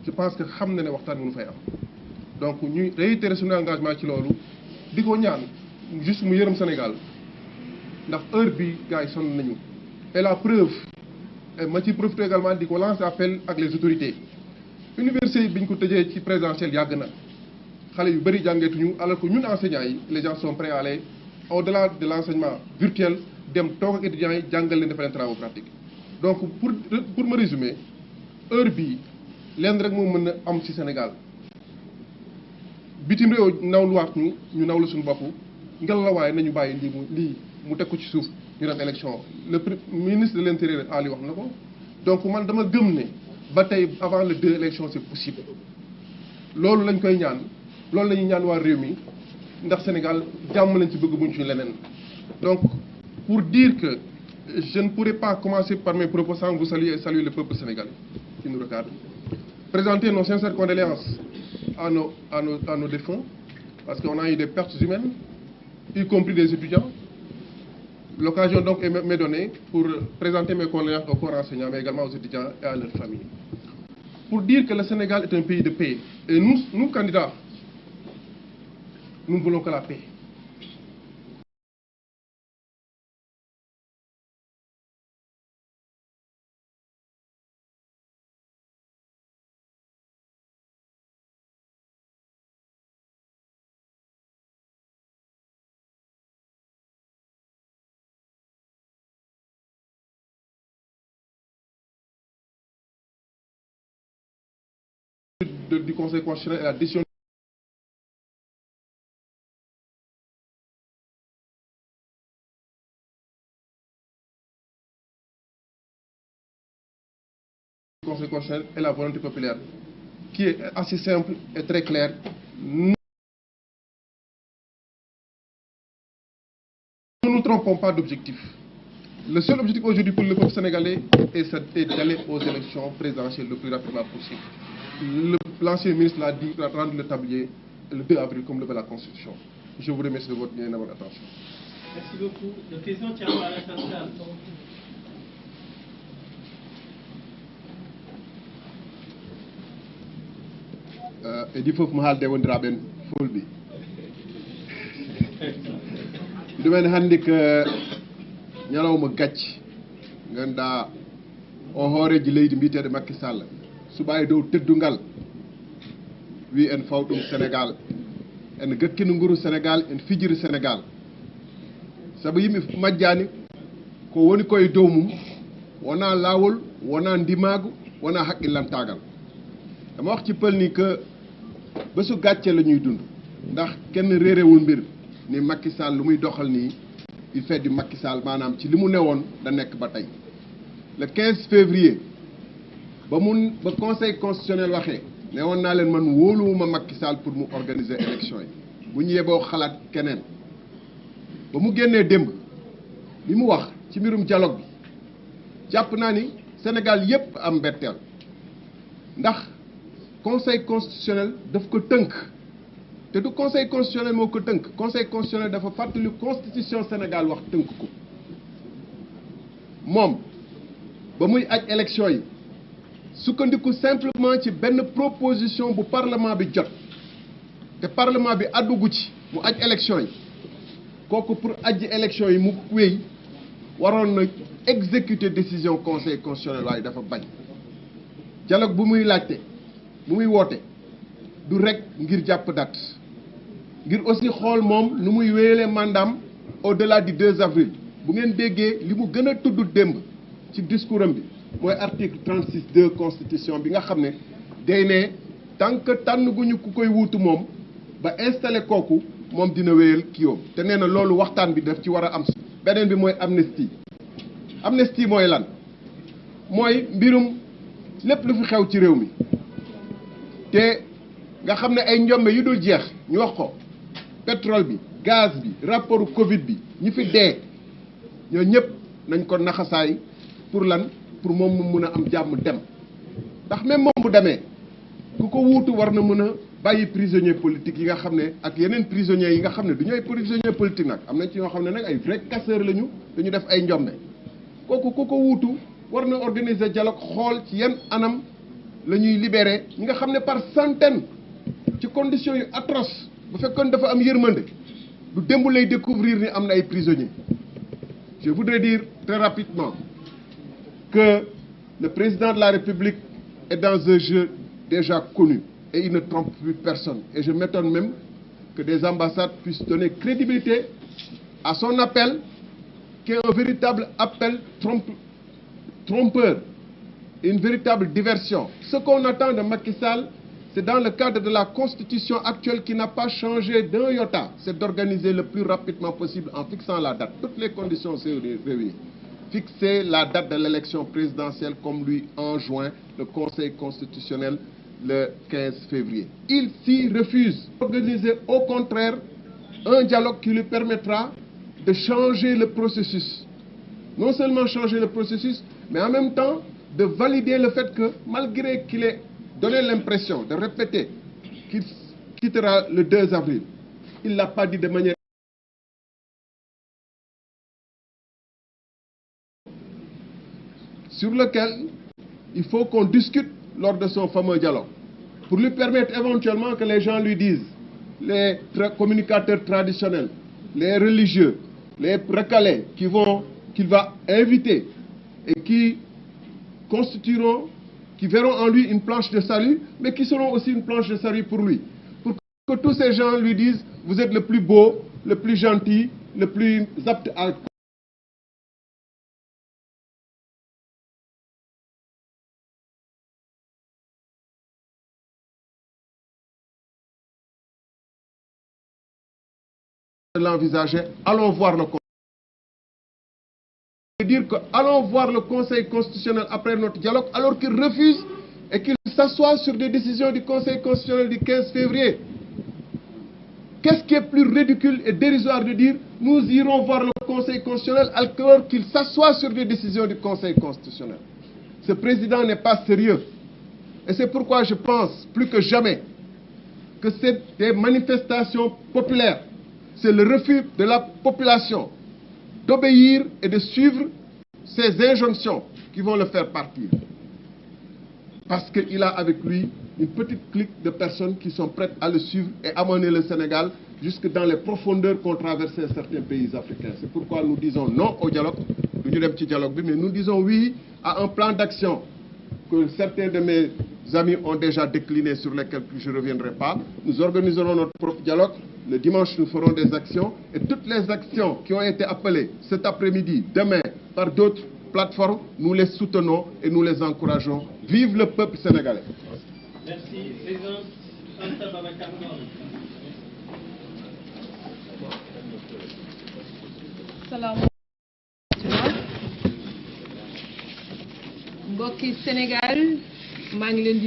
je pense que xam na ne waxtaan mënu fay am donc ñuy réitérer suñu engagement ci loolu di ko ñaan juste mu yërëm Sénégal ndax heure bi gars yi sonn nañu et la preuve ma ci profité également di ko lancer appel ak les autorités université bi ñu ko tëjee ci présentiel yàgg na xale yu bëri jàngeetuñu alors que ñun enseignants yi les gens sont prêts à aller au-delà de l'enseignement virtuel dem toog ak étudiants yi jàngal leen defal leen travaux pratiques donc pour me résumer heure bii leen rek moo mën a am ci Sénégal bitim réew nawluwaat ñu naw la suñu bopp ngel la waaye nañu bàyyi lii mu teg ko ci suuf ñu dem élection le ministre de l'intérieur Ali wax na ko donc man dama gëm ne ba tey avant le 2 élection c'est possible loolu lañ koy ñaan loolu la ñuy ñaan waa réew mi ndax Sénégal jàmm lañ ci bëgg buñ ci leneen donc pour dire que je ne pourrais pas commencer par mes propos sans vous saluer et saluer le peuple sénégalais qui nous regarde présenter nos sincères condoléances à nos défunts parce qu'on a eu des pertes humaines y compris des étudiants. L'occasion donc m'est donnée pour présenter mes condoléances au corps enseignant mais également aux étudiants et à leurs familles pour dire que le Sénégal est un pays de paix et nous candidats nous ne voulons que la paix. Du Conseil constitutionnel et la décision du Conseil constitutionnel et la volonté populaire qui est assez simple et très claire. Nous ne nous trompons pas d'objectif. Le seul objectif aujourd'hui pour le peuple sénégalais est d'aller aux élections présidentielles le plus rapidement possible. L'ancien ministre l'a dit, rendre le tablier le 2 avril comme le veut la Constitution. Je vous remercie de votre bien et de votre attention. Merci beaucoup. Le président Thierno Alassane Sall. Edi fof mo haalde wondiraɓen fulɓe ɗumen hannde ko ñalawma gacci ganduɗa o hooreji leydi mbiteɗo Macky Sall suɓa e dow teddungal wi en faw ɗum Sénégal en gakkino nguru Sénégal en fijiri Sénégal saabu yimɓe majjani ko woni koye dow mum wona lawol wona ndimagu wona haqqillantagal dama wax ci pël ni que bésu gàcce la ñuy dund ndax kenn réerewul mbir ni Macky Sall lu muy doxal nii il fait du Macky Sall maanaam ci li mu newoon da nekk ba tey le 15 février ba conseil constitutionnel waxee ne woon naa leen man wóoluwuma Macky Sall pour mu organiser élection yi bu ñu yeboo xalaat keneen ba mu génnee démb li mu wax ci mbirum dialogue bi jàpp naa ni Sénégal yépp am mbetteel ndax conseil constitutionnel daf ko tënk te du conseil constitutionnel moo ko tënk conseil constitutionnel dafa fàttali constitution Sénégal wax tënk ko moom ba muy aj élection yi sukkandiku simplement ci benn proposition bu parlement bi jot te parlement bi àddugu ci mu aj élection yi kooku pour ajji élection yi mu wéy waroon na exécuter décision conseil constitutionnel waaye dafa bañ dialogue bu muy laajte bu muy woote du rek ngir jàpp date ngir aussi xool moom nu muy wéyalee mandaam au-delà du 2 avril bu ngeen déggee li mu gën a tudd démb ci discours am bi mooy article 36(2) constitution bi nga xam ne day ne tant que tànn guñu ku koy wuutu moom ba installé kooku moom dina wéyal kiiwam te nee na loolu waxtaan bi daf ci war a am. beneen bi mooy amnistie amnistie mooy lan mooy mbirum lépp lu fi xew ci réew mi te nga xam ne ay njombe yu dul jeex ñu wax ko pétrole bi gaz bi rapport Covid bi ñi fi dee ñoo ñëpp nañ ko naxasaay pour lan pour moom mu mun a am jàmm dem ndax même moom bu demee ku ko wuutu war na mën a bàyyi prisonnier politique yi nga xam ne ak yeneen prisonniers yi nga xam ne du ñu ay prisonnier politique nag am na ci ñoo xam ne nag ay vrai casseur lañu dañu def ay njombe kooku ku ko wuutu war na organiser dialogue xool ci yan anam la ñuy libérer ñi nga xam ne par centaines ci conditions yu atroces bu fekkoon dafa am yërmande du démb lay découvrir ni am na ay prisonniers. Je voudrais dire très rapidement que le président de la République est dans un jeu déjà connu et il ne trompe plus personne. Et je m'étonne même que des ambassades puissent donner crédibilité à son appel, qui est un véritable appel trompeur, une véritable diversion. Ce qu'on attend de Macky Sall, c'est dans le cadre de la constitution actuelle qui n'a pas changé d'un iota, c'est d'organiser le plus rapidement possible en fixant la date. Toutes les conditions sont réunies. Fixer la date de l'élection présidentielle comme lui enjoint le Conseil constitutionnel le 15 février. Il s'y refuse. Organiser au contraire un dialogue qui lui permettra de changer le processus. Non seulement changer le processus, mais en même temps de valider le fait que malgré qu'il ait donné l'impression de répéter qu'il quittera le 2 avril, il ne l'a pas dit de manière sur lequel il faut qu'on discute lors de son fameux dialogue, pour lui permettre éventuellement que les gens lui disent, les communicateurs traditionnels, les religieux, les recalés qu'il va inviter et qui constitueront, qui verront en lui une planche de salut, mais qui seront aussi une planche de salut pour lui. Pour que tous ces gens lui disent, vous êtes le plus beau, le plus gentil, le plus apte à l'envisager, allons voir le Conseil. Dire que allons voir le Conseil constitutionnel après notre dialogue, alors qu'il refuse et qu'il s'assoit sur des décisions du Conseil constitutionnel du 15 février. Qu'est-ce qui est plus ridicule et dérisoire de dire nous irons voir le Conseil constitutionnel alors qu'il s'assoit sur des décisions du Conseil constitutionnel? Ce président n'est pas sérieux. Et c'est pourquoi je pense plus que jamais que c'est des manifestations populaires. C'est le refus de la population d'obéir et de suivre ces injonctions qui vont le faire partir. Parce qu'il a avec lui une petite clique de personnes qui sont prêtes à le suivre et amener le Sénégal jusque dans les profondeurs qu'ont traversé certains pays africains. C'est pourquoi nous disons non au dialogue, mais nous disons oui à un plan d'action que certains de mes amis ont déjà décliné, sur lesquels je ne reviendrai pas. Nous organiserons notre propre dialogue. Le dimanche, nous ferons des actions. Et toutes les actions qui ont été appelées cet après-midi, demain, par d'autres plateformes, nous les soutenons et nous les encourageons. Vive le peuple sénégalais. Merci. Président Anta Babacar Ngom. Salaamaaleykum. Mbokki Sénégal, maa ngi leen di